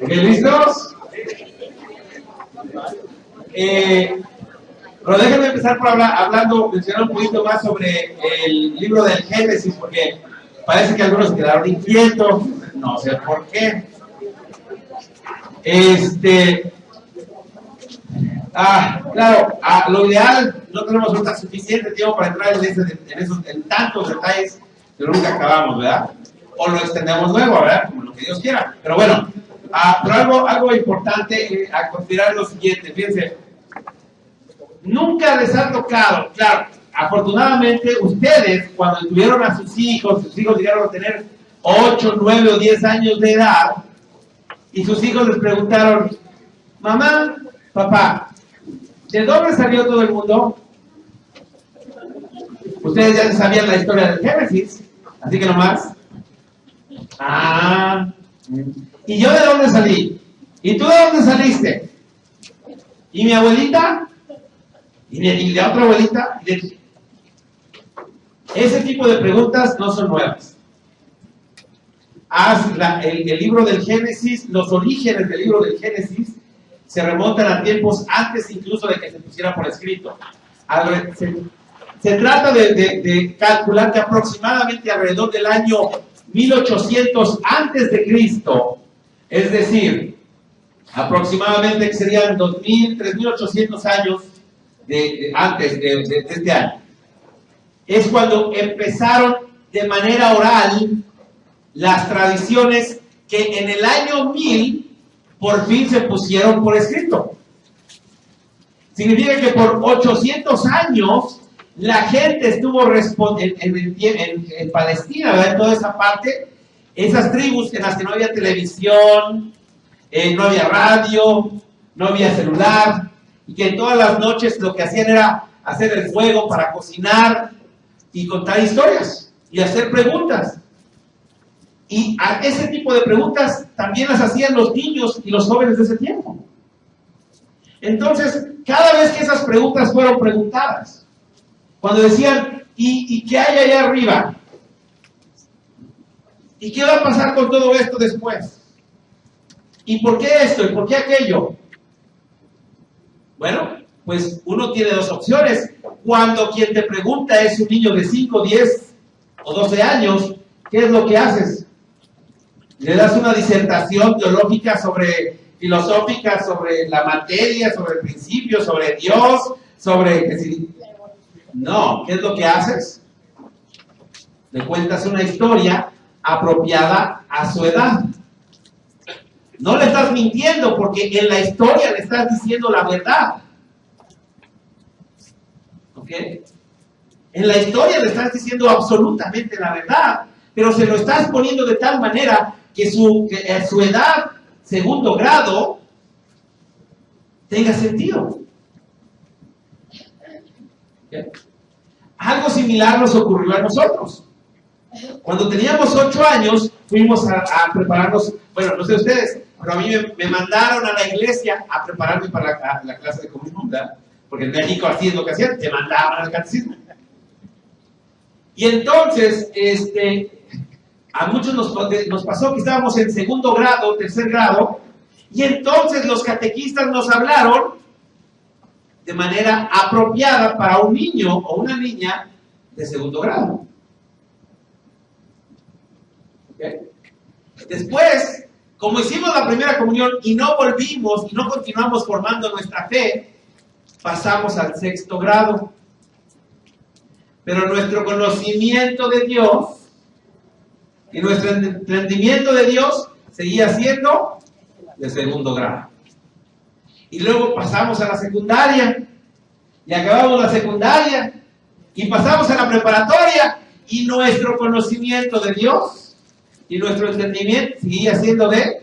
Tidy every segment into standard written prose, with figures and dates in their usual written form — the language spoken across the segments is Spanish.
¿Ok, listos? Pero déjenme empezar por mencionar un poquito más sobre el libro del Génesis, porque parece que algunos quedaron inquietos, no sé por qué. Claro, lo ideal, no tenemos suficiente tiempo para entrar en tantos detalles que nunca acabamos, ¿verdad? O lo extendemos luego, ¿verdad? Como lo que Dios quiera. Pero bueno, pero algo importante a considerar es lo siguiente, fíjense. Nunca les ha tocado, claro, afortunadamente ustedes, cuando tuvieron a sus hijos llegaron a tener 8, 9 o 10 años de edad, y sus hijos les preguntaron, mamá, papá, ¿de dónde salió todo el mundo? Ustedes ya sabían la historia del Génesis, así que nomás. ¿Y yo de dónde salí? ¿Y tú de dónde saliste? ¿Y mi abuelita? ¿Y la otra abuelita? Ese tipo de preguntas no son nuevas. El libro del Génesis, los orígenes del libro del Génesis se remontan a tiempos antes incluso de que se pusiera por escrito. Se trata de calcular que aproximadamente alrededor del año 1800 antes de Cristo, es decir, aproximadamente que serían 2000, 3800 años antes de este año, es cuando empezaron de manera oral las tradiciones que en el año 1000 por fin se pusieron por escrito. Significa que por 800 años la gente estuvo en Palestina, ¿verdad? En toda esa parte, esas tribus en las que no había televisión, no había radio, no había celular, y que todas las noches lo que hacían era hacer el fuego para cocinar y contar historias y hacer preguntas. Y a ese tipo de preguntas también las hacían los niños y los jóvenes de ese tiempo. Entonces, cada vez que esas preguntas fueron preguntadas, cuando decían, ¿y qué hay allá arriba? ¿Y qué va a pasar con todo esto después? ¿Y por qué esto? ¿Y por qué aquello? Bueno, pues uno tiene dos opciones. Cuando quien te pregunta es un niño de 5, 10 o 12 años, ¿qué es lo que haces? Le das una disertación teológica filosófica sobre la materia, sobre el principio, sobre Dios, No, ¿qué es lo que haces? Le cuentas una historia apropiada a su edad. No le estás mintiendo porque en la historia le estás diciendo la verdad. ¿Ok? En la historia le estás diciendo absolutamente la verdad, pero se lo estás poniendo de tal manera que su edad, segundo grado, tenga sentido. ¿Okay? Algo similar nos ocurrió a nosotros. Cuando teníamos 8 años, fuimos a prepararnos, bueno, no sé ustedes, pero a mí me mandaron a la iglesia a prepararme para la clase de comunión, ¿verdad? Porque en México así es lo que hacían, te mandaban al catecismo. Y entonces, a muchos nos pasó que estábamos en segundo grado, tercer grado, y entonces los catequistas nos hablaron de manera apropiada para un niño o una niña de segundo grado. ¿Okay? Después, como hicimos la primera comunión y no volvimos y no continuamos formando nuestra fe, pasamos al sexto grado. Pero nuestro conocimiento de Dios y nuestro entendimiento de Dios seguía siendo de segundo grado. Y luego pasamos a la secundaria y acabamos la secundaria y pasamos a la preparatoria y nuestro conocimiento de Dios y nuestro entendimiento seguía siendo de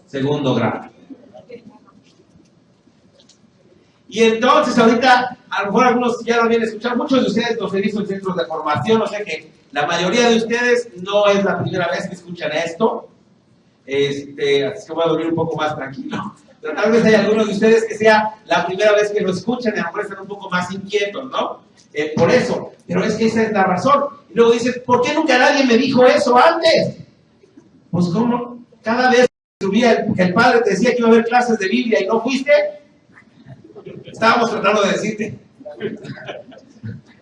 segundo grado. Y entonces ahorita, a lo mejor algunos ya lo habían escuchado, muchos de ustedes los he visto en centros de formación, o sea que la mayoría de ustedes no es la primera vez que escuchan esto, así que voy a dormir un poco más tranquilo. Pero tal vez hay algunos de ustedes que sea la primera vez que lo escuchan y a lo mejor están un poco más inquietos, ¿no? Por eso, pero es que esa es la razón. Y luego dices, ¿por qué nunca nadie me dijo eso antes? Pues como cada vez que subía el padre te decía que iba a haber clases de Biblia y no fuiste, estábamos tratando de decirte.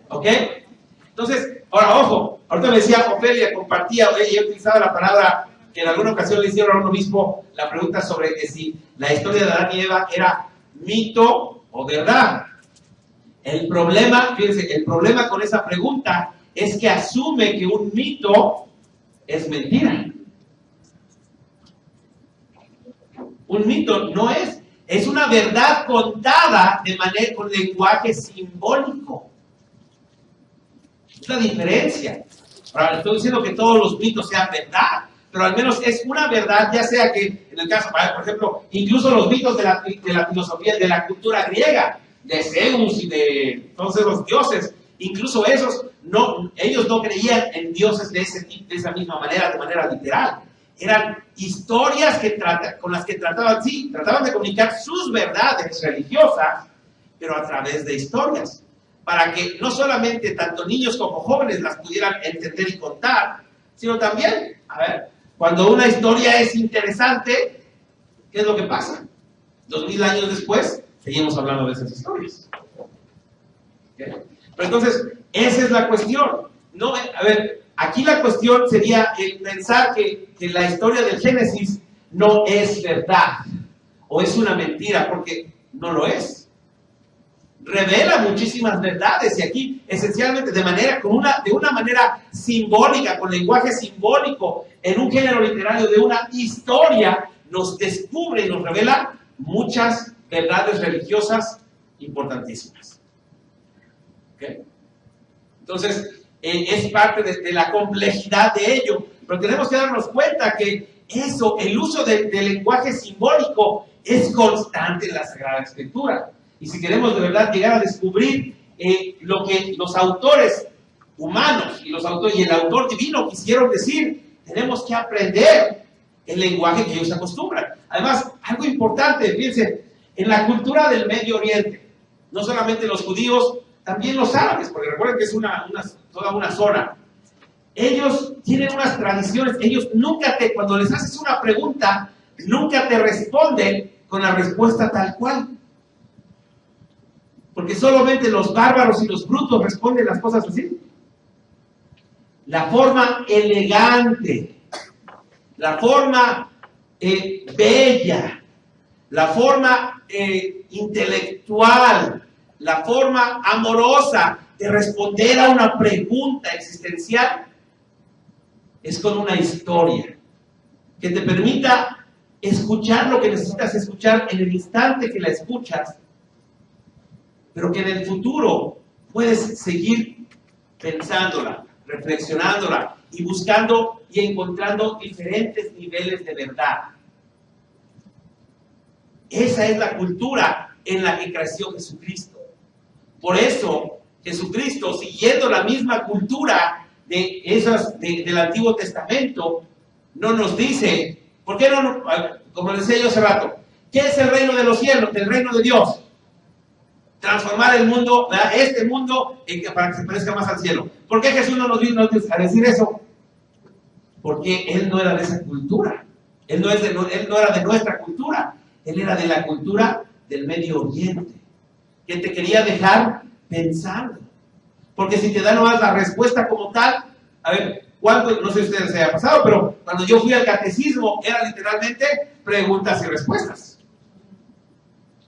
¿Ok? Entonces, ahora ojo, ahorita me decía Ofelia, compartía, ella utilizaba la palabra que en alguna ocasión le hicieron a un obispo la pregunta sobre que si la historia de Adán y Eva era mito o verdad. El problema, fíjense, el problema con esa pregunta es que asume que un mito es mentira. Un mito no es una verdad contada de manera con lenguaje simbólico. Es la diferencia. Ahora, estoy diciendo que todos los mitos sean verdad, pero al menos es una verdad, ya sea que, en el caso, por ejemplo, incluso los mitos de la filosofía, de la cultura griega, de Zeus y de todos esos dioses, incluso esos, ellos no creían en dioses de esa misma manera, de manera literal. Eran historias con las que trataban de comunicar sus verdades religiosas, pero a través de historias, para que no solamente tanto niños como jóvenes las pudieran entender y contar, sino también, a ver, cuando una historia es interesante, ¿qué es lo que pasa? 2000 años después, seguimos hablando de esas historias. ¿Okay? Pero entonces, esa es la cuestión. No, a ver, aquí la cuestión sería el pensar que la historia del Génesis no es verdad, o es una mentira, porque no lo es. Revela muchísimas verdades, y aquí esencialmente de una manera simbólica, con lenguaje simbólico, en un género literario de una historia, nos descubre y nos revela muchas verdades religiosas importantísimas. ¿Okay? Entonces, es parte de la complejidad de ello, pero tenemos que darnos cuenta que el uso del lenguaje simbólico es constante en la Sagrada Escritura. Y si queremos de verdad llegar a descubrir lo que los autores humanos y el autor divino quisieron decir, tenemos que aprender el lenguaje que ellos acostumbran. Además, algo importante, fíjense, en la cultura del Medio Oriente, no solamente los judíos, también los árabes, porque recuerden que es toda una zona. Ellos tienen unas tradiciones, cuando les haces una pregunta, nunca te responden con la respuesta tal cual. Porque solamente los bárbaros y los brutos responden las cosas así. La forma elegante, la forma bella, la forma intelectual, la forma amorosa de responder a una pregunta existencial es con una historia que te permita escuchar lo que necesitas escuchar en el instante que la escuchas, pero que en el futuro puedes seguir pensándola, reflexionándola y buscando y encontrando diferentes niveles de verdad. Esa es la cultura en la que creció Jesucristo. Por eso, Jesucristo, siguiendo la misma cultura del Antiguo Testamento, no nos dice, ¿por qué no? Como decía yo hace rato, ¿qué es el reino de los cielos, del reino de Dios? Transformar el mundo, ¿verdad? Este mundo, para que se parezca más al cielo. ¿Por qué Jesús no nos vino a decir eso? Porque Él no era de esa cultura. Él no era de nuestra cultura. Él era de la cultura del Medio Oriente, que te quería dejar pensando. Porque si te da nomás la respuesta como tal, a ver, no sé si ustedes se haya pasado, pero cuando yo fui al catecismo, era literalmente preguntas y respuestas.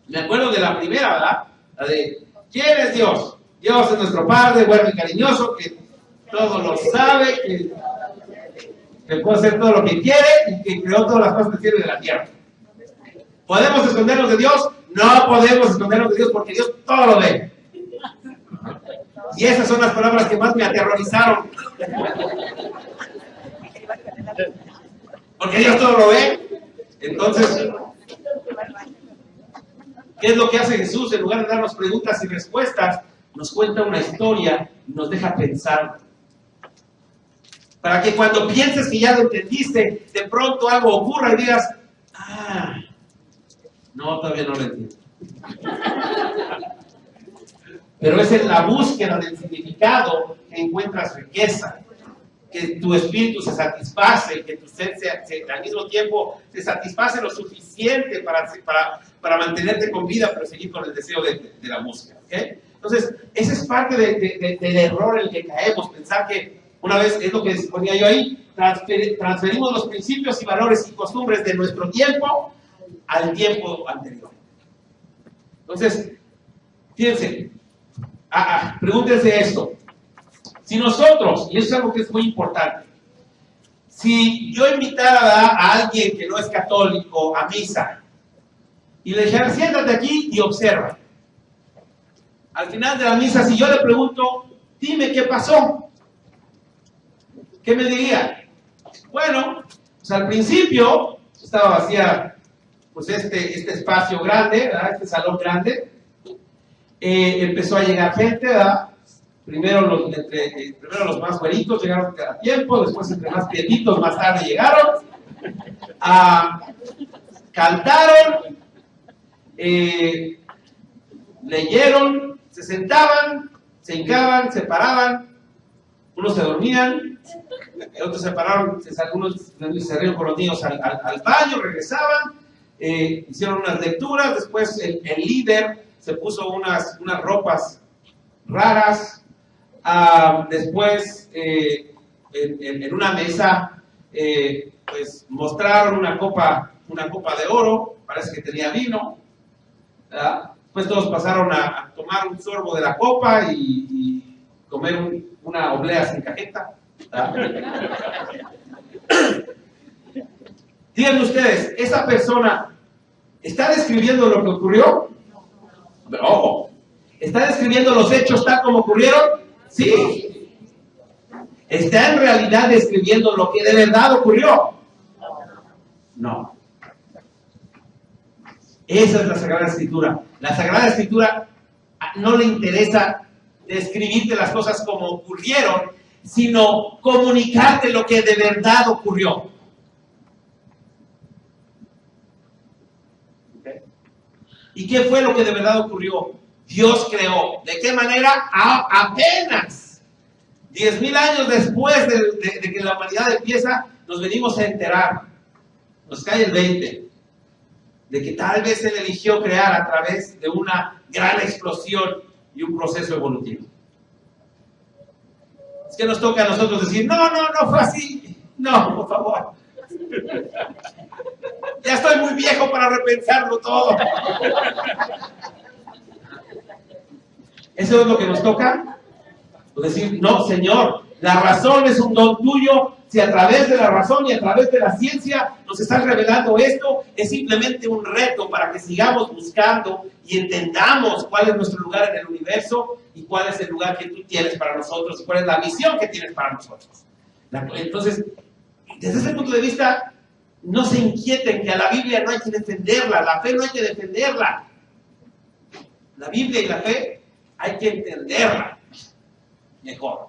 Me acuerdo de la primera, ¿verdad? La de, ¿quién es Dios? Dios es nuestro Padre, bueno y cariñoso, que todo lo sabe, que puede hacer todo lo que quiere y que creó todas las cosas del cielo y de la tierra. ¿Podemos escondernos de Dios? No podemos escondernos de Dios porque Dios todo lo ve. Y esas son las palabras que más me aterrorizaron. Porque Dios todo lo ve. Entonces, ¿qué es lo que hace Jesús? En lugar de darnos preguntas y respuestas, nos cuenta una historia y nos deja pensar. Para que cuando pienses que ya lo entendiste, de pronto algo ocurra y digas, no, todavía no lo entiendo. Pero es en la búsqueda del significado que encuentras riqueza. que tu espíritu se satisface, que tu ser al mismo tiempo se satisface lo suficiente para mantenerte con vida, pero seguir con el deseo de la búsqueda. ¿Okay? Entonces, ese es parte del error en el que caemos, pensar que una vez, es lo que ponía yo ahí, transferimos los principios y valores y costumbres de nuestro tiempo al tiempo anterior. Entonces, fíjense, pregúntense esto. Si nosotros, y eso es algo que es muy importante, si yo invitara a alguien que no es católico a misa y le dijera, siéntate aquí y observa. Al final de la misa, si yo le pregunto, dime qué pasó, ¿qué me diría? Bueno, pues al principio estaba vacía pues este espacio grande, ¿verdad? Este salón grande. Empezó a llegar gente, ¿verdad? Primero los más güeritos llegaron a tiempo, después entre más pieditos más tarde llegaron. Cantaron, leyeron, se sentaban, se hincaban, se paraban, unos se dormían, otros se pararon, algunos se salieron con los niños al baño, regresaban, hicieron unas lecturas, después el líder se puso unas ropas raras, después en una mesa pues mostraron una copa de oro, parece que tenía vino, ¿verdad? Después todos pasaron a tomar un sorbo de la copa y comer una oblea sin cajeta. Díganme ustedes, ¿esa persona está describiendo lo que ocurrió? No. ¿Está describiendo los hechos tal como ocurrieron? Sí. ¿Está en realidad describiendo lo que de verdad ocurrió? No. Esa es la Sagrada Escritura. La Sagrada Escritura no le interesa describirte las cosas como ocurrieron, sino comunicarte lo que de verdad ocurrió. ¿Okay? ¿Y qué fue lo que de verdad ocurrió? Dios creó. ¿De qué manera? Apenas 10,000 años después de que la humanidad empieza, nos venimos a enterar. Nos cae el 20 de que tal vez Él eligió crear a través de una gran explosión y un proceso evolutivo. Es que nos toca a nosotros decir, no fue así. No, por favor. Ya estoy muy viejo para repensarlo todo. ¿Eso es lo que nos toca? Pues decir, no, Señor, la razón es un don tuyo. Si a través de la razón y a través de la ciencia nos están revelando esto, es simplemente un reto para que sigamos buscando y entendamos cuál es nuestro lugar en el universo y cuál es el lugar que tú tienes para nosotros y cuál es la misión que tienes para nosotros. Entonces, desde ese punto de vista, no se inquieten que a la Biblia no hay que defenderla, la fe no hay que defenderla. La Biblia y la fe hay que entenderla mejor.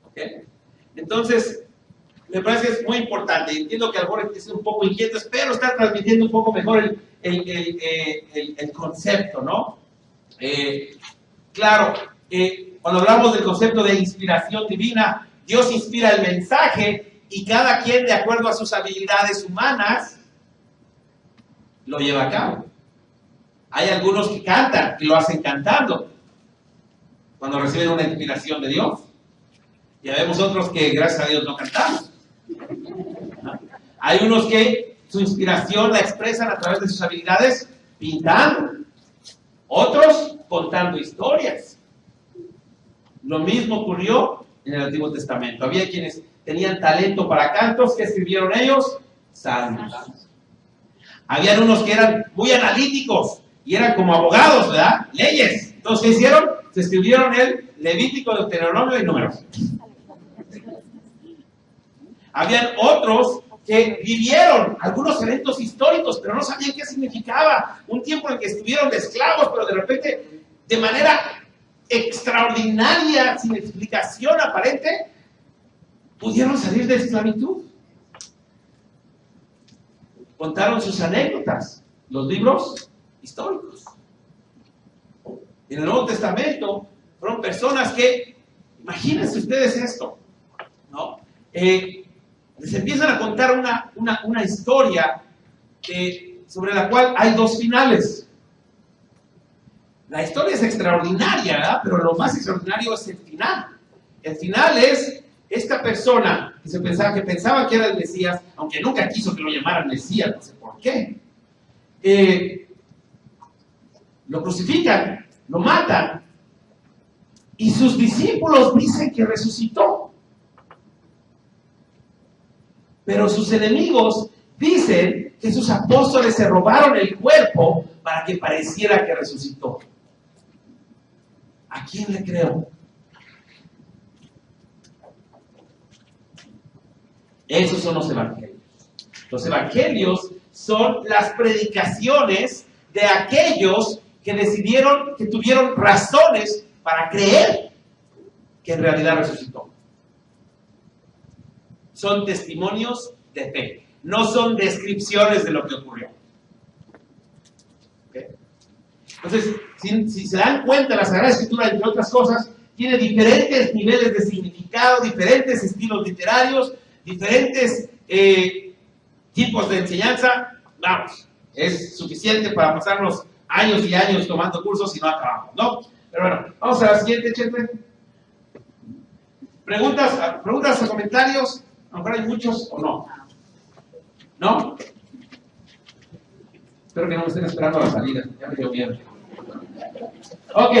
¿Ok? Entonces, me parece que es muy importante. Entiendo que a lo mejor es un poco inquieto, pero está transmitiendo un poco mejor el concepto, ¿no? Claro, cuando hablamos del concepto de inspiración divina, Dios inspira el mensaje y cada quien, de acuerdo a sus habilidades humanas, lo lleva a cabo. Hay algunos que cantan y lo hacen cantando cuando reciben una inspiración de Dios. Ya vemos otros que, gracias a Dios, no cantamos. Hay unos que su inspiración la expresan a través de sus habilidades pintando. Otros contando historias. Lo mismo ocurrió en el Antiguo Testamento. Había quienes tenían talento para cantos. ¿Qué escribieron ellos? Salmos. Habían unos que eran muy analíticos y eran como abogados, ¿verdad? Leyes. Entonces, ¿qué hicieron? Se escribieron el Levítico, Deuteronomio y Números. Habían otros que vivieron algunos eventos históricos, pero no sabían qué significaba. Un tiempo en el que estuvieron de esclavos, pero de repente, de manera extraordinaria, sin explicación aparente, pudieron salir de esclavitud. Contaron sus anécdotas, los libros históricos. En el Nuevo Testamento fueron personas que Imagínense ustedes esto, ¿no? Les empiezan a contar una historia sobre la cual hay dos finales. La historia es extraordinaria, ¿verdad? Pero lo más extraordinario es el final. El final es esta persona que pensaba que era el Mesías, aunque nunca quiso que lo llamaran Mesías, no sé por qué. Lo crucifican, lo matan, y sus discípulos dicen que resucitó. Pero sus enemigos dicen que sus apóstoles se robaron el cuerpo para que pareciera que resucitó. ¿A quién le creo? Esos son los evangelios. Los evangelios son las predicaciones de aquellos que decidieron, que tuvieron razones para creer que en realidad resucitó. Son testimonios de fe, no son descripciones de lo que ocurrió. ¿Okay? Entonces, si se dan cuenta, la Sagrada Escritura, entre otras cosas, tiene diferentes niveles de significado, diferentes estilos literarios, diferentes tipos de enseñanza. Vamos, es suficiente para pasarnos años y años tomando cursos y no acabamos, ¿no? Pero bueno, vamos a la siguiente, Chepe. ¿Preguntas o comentarios? A lo mejor hay muchos o no. ¿No? Espero que no me estén esperando a la salida. Ya me dio miedo. Ok.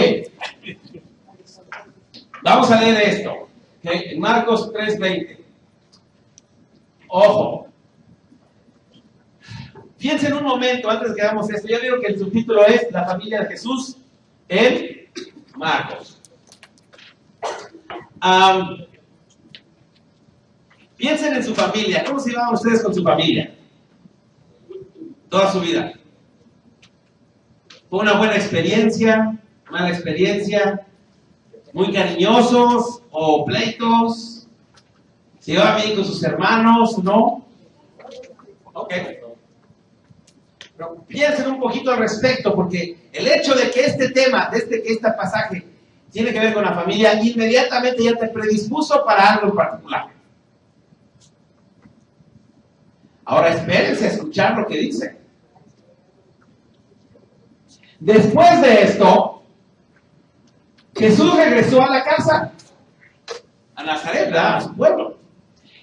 Vamos a leer esto. ¿Okay? En Marcos 3:20. Ojo. Piensen un momento antes de que hagamos esto. Ya vieron que el subtítulo es La familia de Jesús en Marcos. Piensen en su familia. ¿Cómo se llevaban ustedes con su familia? Toda su vida. ¿Fue una buena experiencia? ¿Mala experiencia? ¿Muy cariñosos o pleitos? ¿Se llevaban bien con sus hermanos? ¿No? Ok. Pero piensen un poquito al respecto, porque el hecho de que este tema, que este pasaje tiene que ver con la familia, inmediatamente ya te predispuso para algo en particular. Ahora espérense a escuchar lo que dice. Después de esto, Jesús regresó a la casa, a Nazaret, ¿verdad? A su pueblo.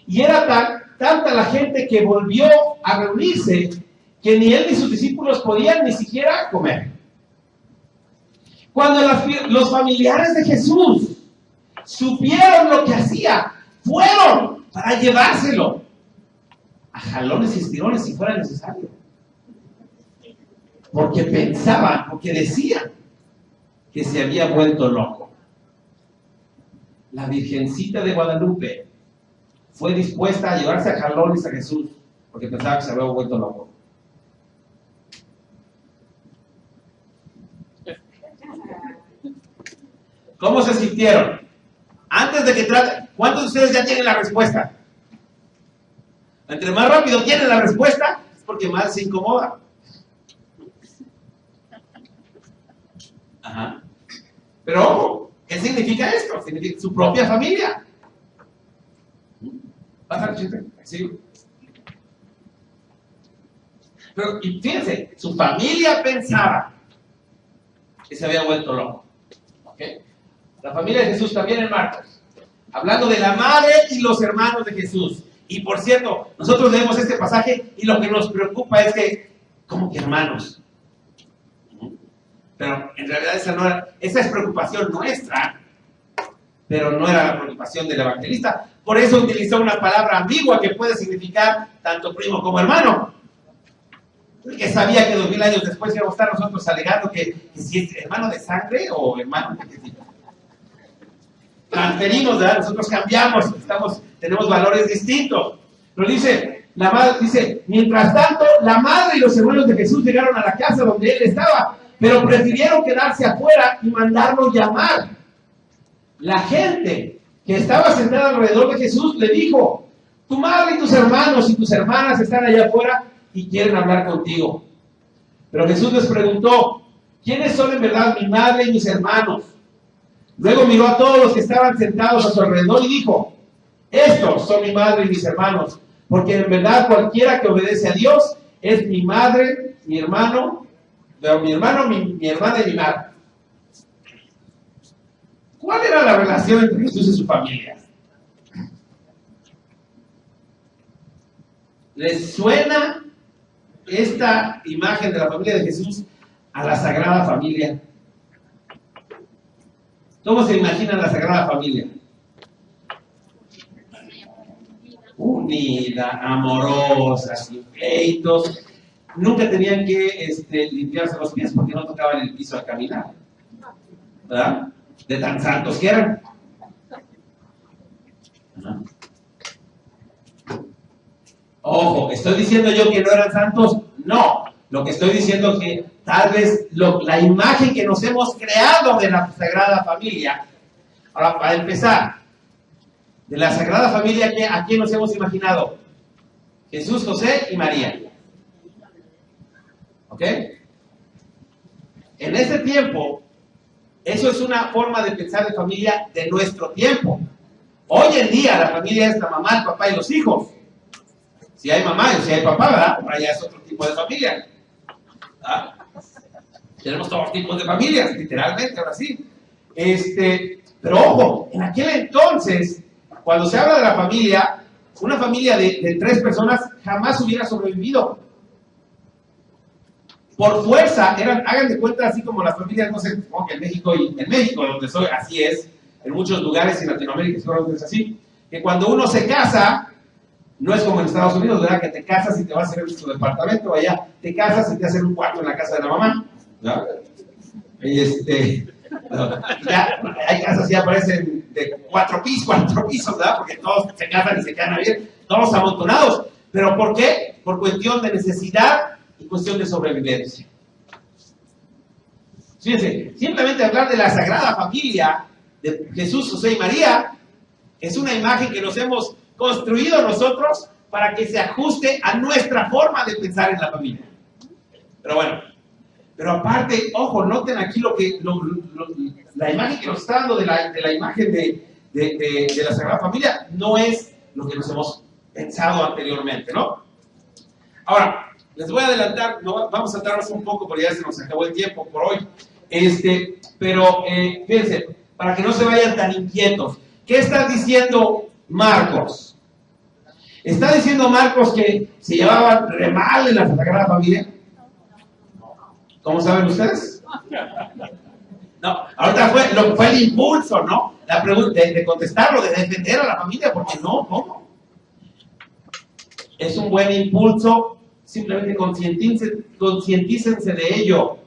Y era tanta la gente que volvió a reunirse que ni él ni sus discípulos podían ni siquiera comer. Cuando los familiares de Jesús supieron lo que hacía, fueron para llevárselo a jalones y estirones si fuera necesario. Porque pensaban, porque decían que se había vuelto loco. La Virgencita de Guadalupe fue dispuesta a llevarse a jalones a Jesús porque pensaba que se había vuelto loco. ¿Cómo se sintieron? Antes de que traten, ¿cuántos de ustedes ya tienen la respuesta? Entre más rápido tienen la respuesta, es porque más se incomoda. Ajá. Pero ojo, ¿qué significa esto? Significa su propia familia. Pasa, chiste. Sí. Pero, y fíjense, su familia pensaba que se había vuelto loco. ¿Ok? La familia de Jesús también en Marcos. Hablando de la madre y los hermanos de Jesús. Y por cierto, nosotros leemos este pasaje y lo que nos preocupa es que, ¿cómo que hermanos? Pero en realidad esa es preocupación nuestra, pero no era la preocupación del evangelista. Por eso utilizó una palabra ambigua que puede significar tanto primo como hermano. Que sabía que 2000 años después íbamos a estar nosotros alegando que si es hermano de sangre o hermano de qué tipo. Transferimos, ¿verdad? Nosotros cambiamos, tenemos valores distintos. Pero dice, la madre dice, mientras tanto, la madre y los hermanos de Jesús llegaron a la casa donde él estaba, pero prefirieron quedarse afuera y mandarlo llamar. La gente que estaba sentada alrededor de Jesús le dijo, tu madre y tus hermanos y tus hermanas están allá afuera y quieren hablar contigo. Pero Jesús les preguntó, ¿quiénes son en verdad mi madre y mis hermanos? Luego miró a todos los que estaban sentados a su alrededor y dijo: estos son mi madre y mis hermanos, porque en verdad cualquiera que obedece a Dios es mi madre, mi hermano, mi hermana y mi madre. ¿Cuál era la relación entre Jesús y su familia? ¿Les suena esta imagen de la familia de Jesús a la Sagrada Familia? ¿Cómo se imagina la Sagrada Familia? Unida, amorosa, sin pleitos. Nunca tenían que limpiarse los pies porque no tocaban el piso al caminar, ¿verdad? De tan santos que eran. Ojo, ¿estoy diciendo yo que no eran santos? No. Lo que estoy diciendo es que tal vez la imagen que nos hemos creado de la Sagrada Familia. Ahora, para empezar, de la Sagrada Familia, ¿a quién nos hemos imaginado? Jesús, José y María. ¿Ok? En ese tiempo, eso es una forma de pensar de familia de nuestro tiempo. Hoy en día la familia es la mamá, el papá y los hijos. Si hay mamá y si hay papá, ¿verdad? Ahora ya es otro tipo de familia. ¿Ah? Tenemos todos tipos de familias, literalmente, ahora sí. Pero ojo, en aquel entonces, cuando se habla de la familia, una familia de 3 personas jamás hubiera sobrevivido. Por fuerza, hagan de cuenta así como las familias, no sé, supongo que en México, donde soy, así es, en muchos lugares en Latinoamérica seguramente es así, que cuando uno se casa, no es como en Estados Unidos, ¿verdad? Que te casas y te vas a hacer tu departamento, allá te casas y te hacen un cuarto en la casa de la mamá, ¿verdad? Ya, hay casas ya aparecen de 4 pisos, ¿verdad? Porque todos se casan y se quedan bien, todos amontonados. ¿Pero por qué? Por cuestión de necesidad y cuestión de sobrevivencia. Fíjense, simplemente hablar de la Sagrada Familia de Jesús, José y María es una imagen que nos hemos construido nosotros para que se ajuste a nuestra forma de pensar en la familia. Pero bueno, pero aparte, ojo, noten aquí la imagen que nos está dando de la imagen de la Sagrada Familia no es lo que nos hemos pensado anteriormente, ¿no? Ahora, les voy a adelantar, vamos a saltarnos un poco porque ya se nos acabó el tiempo por hoy. Pero fíjense, para que no se vayan tan inquietos, ¿qué está diciendo Marcos? ¿Está diciendo Marcos que se llevaban re mal en la Sagrada Familia? ¿Cómo saben ustedes? No, ahorita fue el impulso, ¿no? La pregunta de contestarlo, de defender a la familia, porque no, ¿cómo? Es un buen impulso, simplemente concientícense de ello.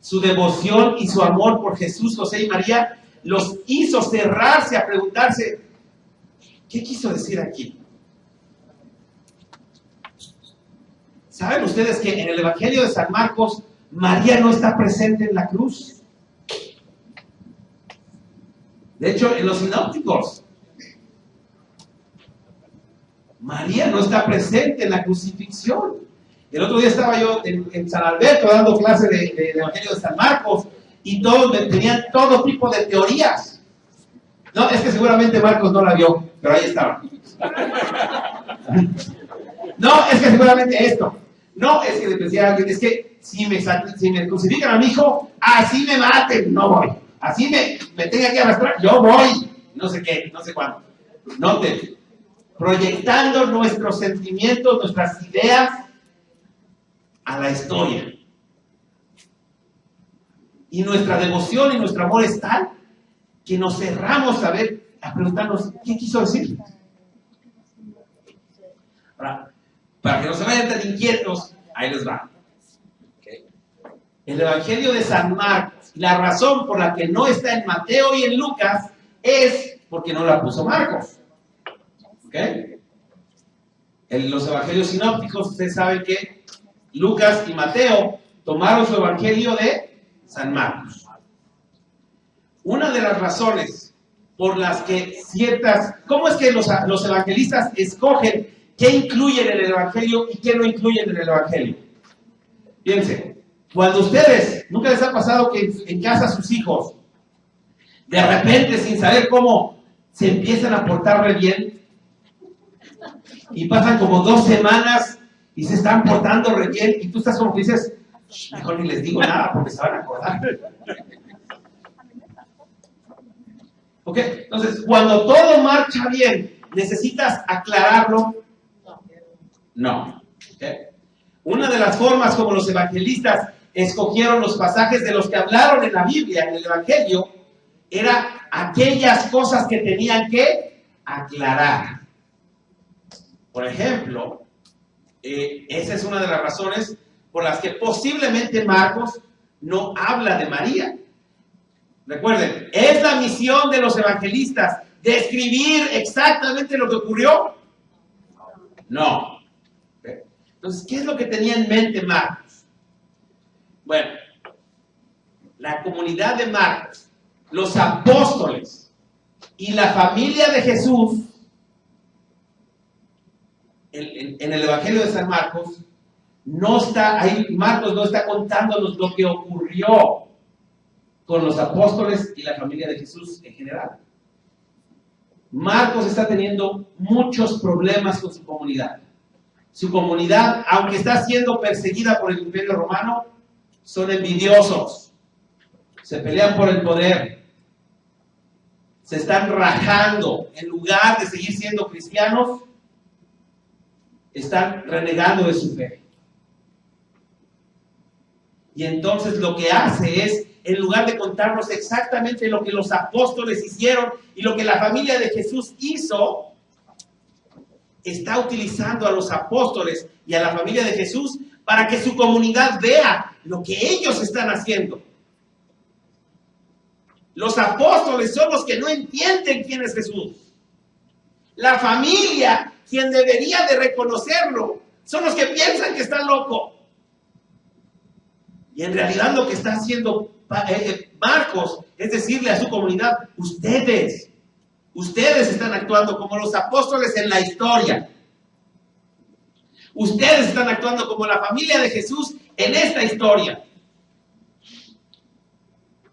Su devoción y su amor por Jesús, José y María los hizo cerrarse a preguntarse, ¿qué quiso decir aquí? ¿Saben ustedes que en el Evangelio de San Marcos, María no está presente en la cruz? De hecho, en los sinópticos, María no está presente en la crucifixión. El otro día estaba yo en San Alberto dando clase de Evangelio de San Marcos y todos tenían todo tipo de teorías. No, es que seguramente Marcos no la vio, pero ahí estaba. No, es que seguramente esto. No, es que le decía a alguien, es que si me crucifican a mi hijo, así me maten, no voy. Así me tenga que arrastrar, yo voy. No sé qué, no sé cuándo. Noten, proyectando nuestros sentimientos, nuestras ideas a la historia. Y nuestra devoción y nuestro amor es tal que nos cerramos a preguntarnos, ¿qué quiso decir? Ahora, para que no se vayan tan inquietos, ahí les va. Okay. El Evangelio de San Marcos, la razón por la que no está en Mateo y en Lucas es porque no la puso Marcos. ¿Okay? En los evangelios sinópticos, ustedes saben que Lucas y Mateo tomaron su evangelio de San Marcos. Una de las razones por las que ¿cómo es que los evangelistas escogen qué incluyen en el evangelio y qué no incluyen en el evangelio? Fíjense, cuando ustedes, nunca les ha pasado que en casa sus hijos de repente, sin saber cómo, se empiezan a portar re bien. Y pasan como 2 semanas y se están portando re bien. Y tú estás como que dices, mejor ni les digo nada porque se van a acordar. ¿Ok? Entonces, cuando todo marcha bien, ¿necesitas aclararlo? No. ¿Okay? Una de las formas como los evangelistas escogieron los pasajes de los que hablaron en la Biblia, en el Evangelio, era aquellas cosas que tenían que aclarar. Por ejemplo, esa es una de las razones por las que posiblemente Marcos no habla de María. Recuerden, ¿es la misión de los evangelistas describir exactamente lo que ocurrió? No. Entonces, ¿qué es lo que tenía en mente Marcos? Bueno, la comunidad de Marcos, los apóstoles y la familia de Jesús, en el Evangelio de San Marcos, Marcos no está contándonos lo que ocurrió con los apóstoles y la familia de Jesús en general. Marcos está teniendo muchos problemas con su comunidad. Su comunidad, aunque está siendo perseguida por el Imperio Romano, son envidiosos. Se pelean por el poder. Se están rajando. En lugar de seguir siendo cristianos, están renegando de su fe. Y entonces lo que hace es, en lugar de contarnos exactamente lo que los apóstoles hicieron y lo que la familia de Jesús hizo, está utilizando a los apóstoles y a la familia de Jesús para que su comunidad vea lo que ellos están haciendo. Los apóstoles son los que no entienden quién es Jesús. La familia, quien debería de reconocerlo, son los que piensan que está loco. Y en realidad lo que está haciendo Marcos es decirle a su comunidad, ustedes están actuando como los apóstoles en la historia. Ustedes están actuando como la familia de Jesús en esta historia.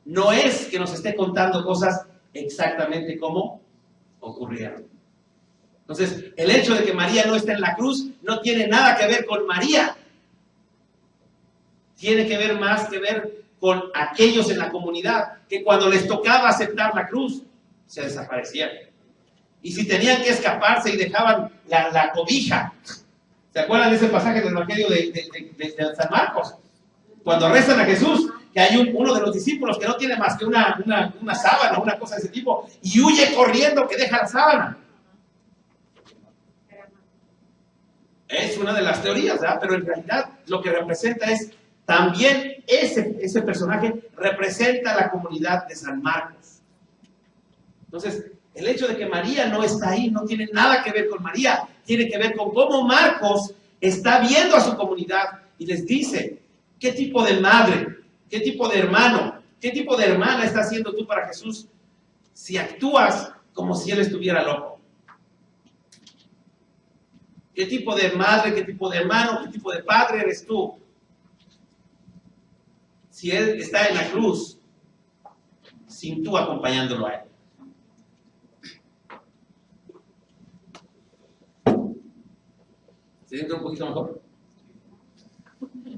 No es que nos esté contando cosas exactamente como ocurrieron. Entonces, el hecho de que María no está en la cruz no tiene nada que ver con María. Tiene que ver más que ver con aquellos en la comunidad que cuando les tocaba aceptar la cruz, se desaparecían. Y si tenían que escaparse y dejaban la cobija. ¿Se acuerdan de ese pasaje del Evangelio de San Marcos? Cuando rezan a Jesús, que hay uno de los discípulos que no tiene más que una sábana, una cosa de ese tipo, y huye corriendo que deja la sábana. Es una de las teorías, ¿verdad? Pero en realidad lo que representa es, también ese personaje representa a la comunidad de San Marcos. Entonces, el hecho de que María no está ahí no tiene nada que ver con María, tiene que ver con cómo Marcos está viendo a su comunidad y les dice, ¿qué tipo de madre, qué tipo de hermano, qué tipo de hermana estás siendo tú para Jesús si actúas como si él estuviera loco? ¿Qué tipo de madre, qué tipo de hermano, qué tipo de padre eres tú? Si él está en la cruz, sin tú acompañándolo a él. ¿Se siente un poquito mejor?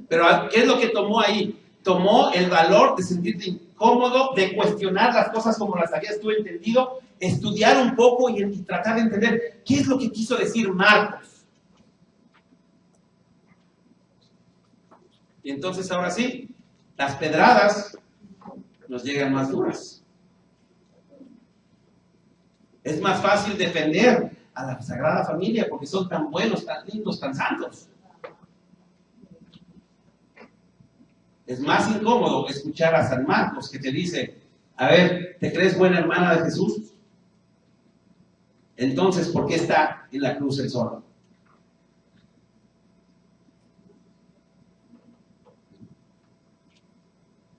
Pero ¿qué es lo que tomó ahí? Tomó el valor de sentirte incómodo, de cuestionar las cosas como las habías tú entendido, estudiar un poco y tratar de entender qué es lo que quiso decir Marcos. Y entonces ahora sí, las pedradas nos llegan más duras. Es más fácil defender a la Sagrada Familia porque son tan buenos, tan lindos, tan santos. Es más incómodo escuchar a San Marcos que te dice, a ver, ¿te crees buena hermana de Jesús? Entonces, ¿por qué está en la cruz el solo?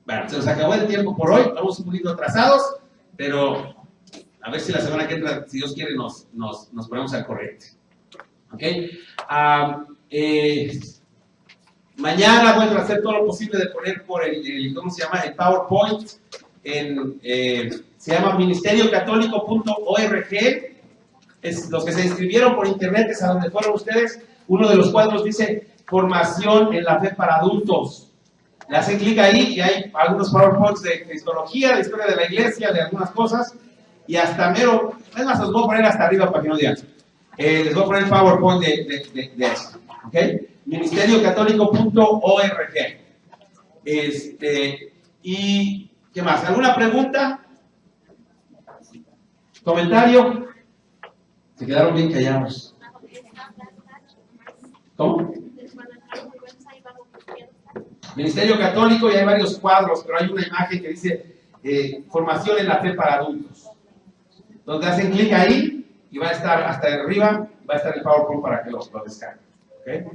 Bueno, se nos acabó el tiempo por hoy, estamos un poquito atrasados, pero a ver si la semana que entra, si Dios quiere, nos ponemos al corriente. ¿Ok? Mañana voy a hacer todo lo posible de poner por ¿cómo se llama? El PowerPoint en Se llama ministeriocatólico.org. Los que se inscribieron por internet, es a donde fueron ustedes. Uno de los cuadros dice Formación en la Fe para Adultos. Le hacen clic ahí y hay algunos PowerPoints de histología, de historia de la iglesia, de algunas cosas. Y hasta mero, es más, los voy a poner hasta arriba para que no digan. Les voy a poner el PowerPoint de eso. ¿Ok? ministeriocatólico.org. ¿Y qué más? ¿Alguna pregunta? ¿Comentario? Se quedaron bien callados. ¿Cómo? Ministerio Católico, y hay varios cuadros, pero hay una imagen que dice Formación en la Fe para Adultos. Donde hacen clic ahí y va a estar hasta arriba, va a estar el PowerPoint para que lo descarguen. ¿Okay?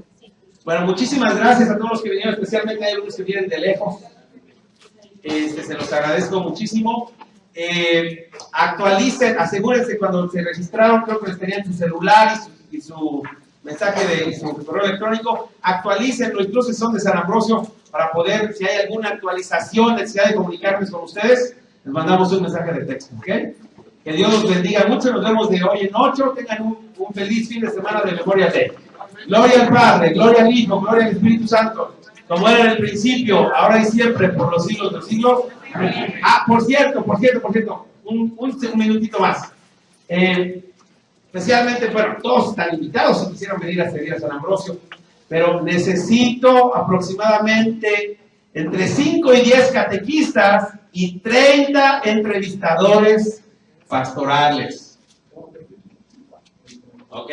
Bueno, muchísimas gracias a todos los que vinieron, especialmente a algunos que vienen de lejos. Se los agradezco muchísimo. Actualicen, asegúrense cuando se registraron, creo que les tenían su celular y su mensaje de su correo electrónico, actualícenlo, incluso si son de San Ambrosio, para poder, si hay alguna actualización, necesidad de comunicarnos con ustedes, les mandamos un mensaje de texto, ¿ok? Que Dios los bendiga mucho, nos vemos de hoy en 8, tengan un feliz fin de semana de Memoria Day. Gloria al Padre, gloria al Hijo, gloria al Espíritu Santo, como era en el principio, ahora y siempre, por los siglos de los siglos. Ah, por cierto, un minutito más. Especialmente, bueno, todos están invitados si quisieran venir a servir a San Ambrosio, pero necesito aproximadamente entre 5 y 10 catequistas y 30 entrevistadores pastorales. ¿Ok?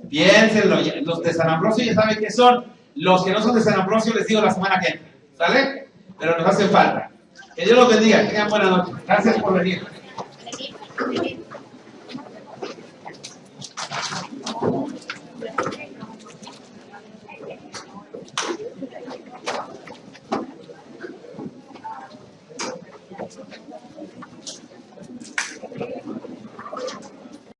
Piénsenlo, los de San Ambrosio ya saben qué son. Los que no son de San Ambrosio les digo la semana que entra, ¿sale? Pero nos hace falta. Que Dios los bendiga, que tengan buena noche. Gracias por venir.